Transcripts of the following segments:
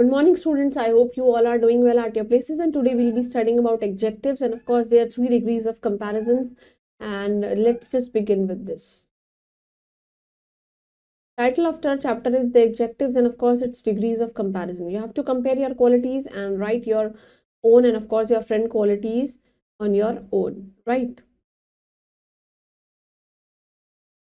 Good morning, students. I hope you all are doing well at your places, and today we'll be studying about adjectives, and of course there are 3 degrees of comparisons, and let's just begin with this. Title of our chapter is the adjectives, and of course it's degrees of comparison. You have to compare your qualities and write your own, and of course your friend qualities on your own, right?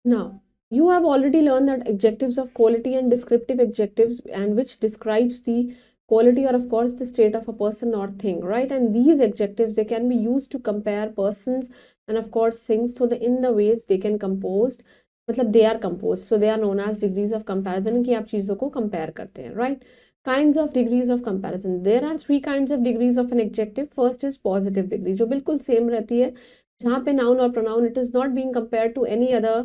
Now, you have already learned that adjectives of quality and descriptive adjectives, and which describes the quality or of course the state of a person or thing, right? And these adjectives, they can be used to compare persons and of course things. So in the ways they can composed, मतलब they are composed, so they are known as degrees of comparison, कि आप चीजों को compare करते हैं, right? Kinds of degrees of comparison. There are 3 kinds of degrees of an adjective. First is positive degree, जो बिल्कुल same रहती है, जहाँ पे noun और pronoun it is not being compared to any other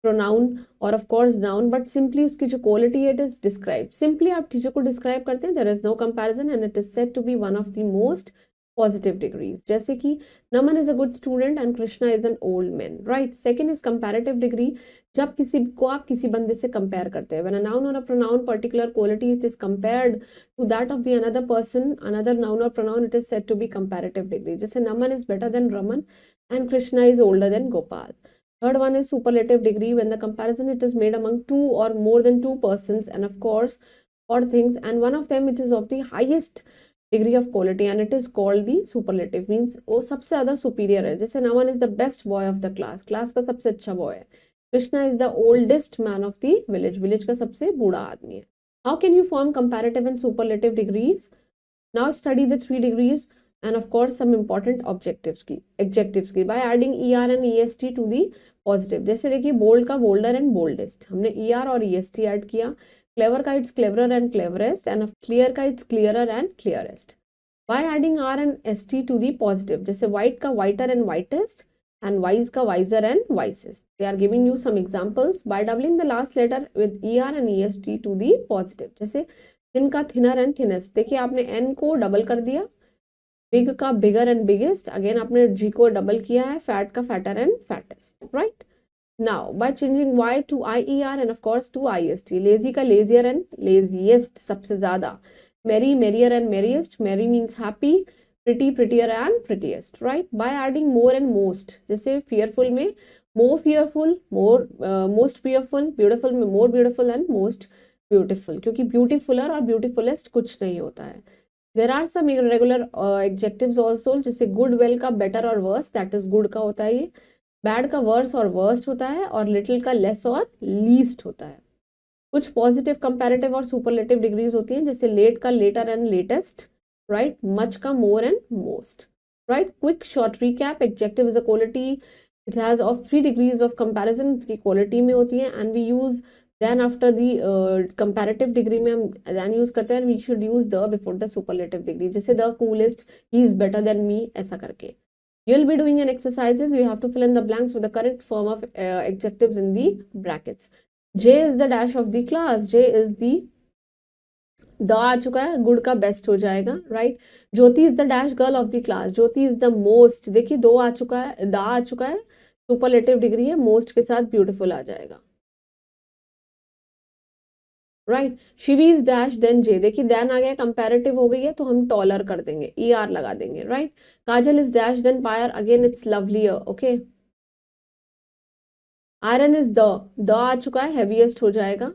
pronoun or of course noun, but simply उसकी जो quality it is described. Simply आप चीजों को describe करते हैं, there is no comparison and it is said to be one of the most positive degrees. जैसे कि Naman is a good student and Krishna is an old man, right? Second is comparative degree. जब किसी को आप किसी बंदे से compare करते हैं, when a noun or a pronoun particular quality it is compared to that of the another person, another noun or pronoun, it is said to be comparative degree. जैसे Naman is better than Raman and Krishna is older than Gopal. Third one is superlative degree, when the comparison it is made among 2 or more than 2 persons and of course or things, and one of them it is of the highest degree of quality and it is called the superlative. Means वो सबसे ज़्यादा superior है. जैसे Naman is the best boy of the class, class का सबसे अच्छा boy है. Krishna is the oldest man of the village, village का सबसे बूढ़ा आदमी है. How can you form comparative and superlative degrees? Now study the 3 degrees and of course some important adjectives की by adding er and est to the positive. जैसे देखिए bold का bolder and boldest, हमने er और est add किया. Clever का it's cleverer and cleverest, and clear का it's clearer and clearest. By adding r and st to the positive, जैसे white का whiter and whitest and wise का wiser and wisest. They are giving you some examples by doubling the last letter with er and est to the positive. जैसे thin का thinner and thinnest, देखिए आपने n को double कर दिया. Big का bigger and biggest, again आपने जी को डबल किया है. फैट का fatter and fattest, right? Now by changing y to i e r and of course to i s t. Lazy का लेजियर एंड लेजीएस्ट सबसे ज्यादा. Merry merrier and merriest, merry means happy, pretty prettier and prettiest, right? By adding more and most, जैसे fearful में more fearful, more most fearful, beautiful में more beautiful and most beautiful, क्योंकि beautifuler और ब्यूटीफुलेस्ट कुछ नहीं होता है. There are some irregular adjectives also, जैसे good well का better और worse, that is good का होता है ये. bad का worse और worst होता है, और little का less और least होता है. कुछ positive, comparative और superlative degrees होती हैं, जैसे late का later and latest, right? much का more and most, right? quick short recap. Adjective is a quality, it has of 3 degrees of comparison की quality में होती है, and we use then after the comparative degree में हम then use करते हैं, we should use the before the superlative degree. जैसे the coolest, he is better than me, ऐसा करके. You'll be doing an exercises. You have to fill in the blanks with the correct form of adjectives in the brackets. J is the dash of the class. J is the आ चुका है, good का best हो जाएगा, right? Jyoti is the dash girl of the class. Jyoti is the most, देखिए दो आ चुका है, दा आ चुका है, सुपरलेटिव डिग्री है, मोस्ट के साथ ब्यूटीफुल आ जाएगा, right? Shivi is dash than Jay, देखिए देन आ गया, कंपैरेटिव हो गई है तो हम टॉलर कर देंगे, ई आर लगा देंगे, right? Kajal is dash than पायर, again it's lovelier, okay? Iron is the आ चुका है, हेवीएस्ट हो जाएगा.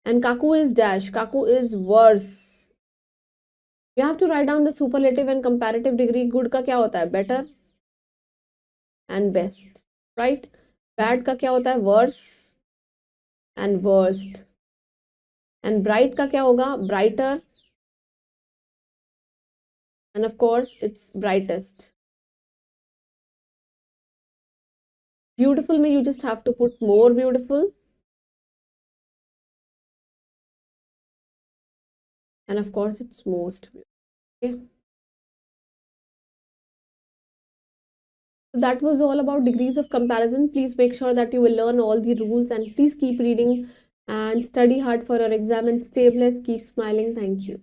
And Kaku is dash, Kaku is worse. You have to write down the superlative and comparative degree. Good का क्या होता है? Better and best, right? Bad का क्या होता है? Worse and worst. And bright का क्या होगा? Brighter and of course it's brightest. Beautiful में you just have to put more beautiful and of course it's most beautiful. Okay, so that was all about degrees of comparison. Please make sure that you will learn all the rules, and please keep reading and study hard for your exam and stay blessed. Keep smiling. Thank you.